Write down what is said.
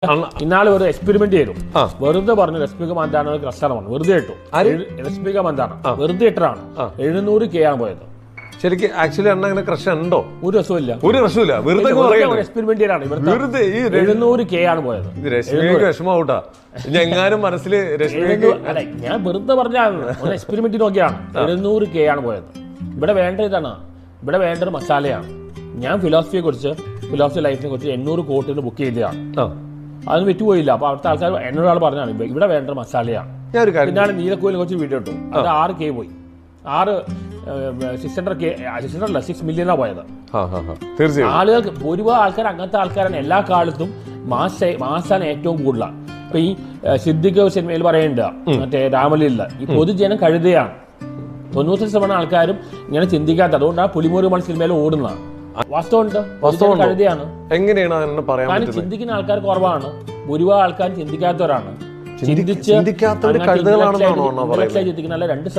ഇന്നാളെ ഒരു എക്സ്പെരിമെന്റ് ചെയ്തു. വെറുതെ പറഞ്ഞു രശ്മിക മന്ദാന ക്രഷാണ് പറഞ്ഞു. വെറുതെ ഇട്ടു. രശ്മിക മന്ദാന വെറുതെ ഇട്ടതാണ്. 700K ആണ് പോയത്. ശരിക്കും ആക്ച്വലി അണ്ണ അങ്ങനെ ക്രഷ് ഉണ്ടോ? ഒരു രസമില്ല, ഒരു രസമില്ല. വെറുതെ എക്സ്പെരിമെന്റ് ചെയ്താണ്. 700K ആണ് പോയത്. രശ്മിക്ക് വിഷമാവൂട്ടാ. എങ്ങാനും മനസ്സിൽ അല്ലെ, ഞാൻ വെറുതെ പറഞ്ഞാണ്. ഒരു എക്സ്പെരിമെന്റ് നോക്കിയാണ് 700K ആണ് പോയത്. ഇവിടെ വേണ്ട ഇതാണ്, ഇവിടെ വേണ്ട ഒരു മസാലയാണ്. ഞാൻ ഫിലോസഫി ലൈഫിനെ കുറിച്ച് 800 കോടിന് ബുക്ക് ചെയ്തതാണ്. അതിന് വിറ്റുപോയില്ല. അപ്പൊ അവിടുത്തെ ആൾക്കാർ എന്നോടാൾ പറഞ്ഞാണ് ഇവിടെ വേണ്ട മസാലയാണ്. പിന്നാണ് നീലക്കോയിലിനെ കുറിച്ച് വീഡിയോ ഇട്ടു. അത് 6K പോയി. 6 മില്യനാ പോയത്. ആളുകൾക്ക് ഒരുപാട് ആൾക്കാർ അങ്ങനത്തെ ആൾക്കാരാണ്. എല്ലാ കാലത്തും മാസാണ് ഏറ്റവും കൂടുതലാണ്. ഇപ്പൊ ഈ സിദ്ദിഖ് സിനിമയിൽ പറയേണ്ട മറ്റേ രാമലീല ഈ പൊതുജനം കഴുതയാണ്. 90% ആൾക്കാരും ഇങ്ങനെ ചിന്തിക്കാത്ത, അതുകൊണ്ടാണ് പുലിമുരുകമാണ് സിനിമയിൽ ഓടുന്നത്. വാസ്തവം കഴുതയാണ്. എങ്ങനെയാണ് പറയാൻ ചിന്തിക്കുന്ന ആൾക്കാർ കുറവാണ്. ഭൂരിഭാഗം ആൾക്കാർ ചിന്തിക്കാത്തവരാണ്. ചിന്തിക്കാത്തവർ കഴുതകളാണെന്നാണോ ചിന്തിക്കുന്ന 2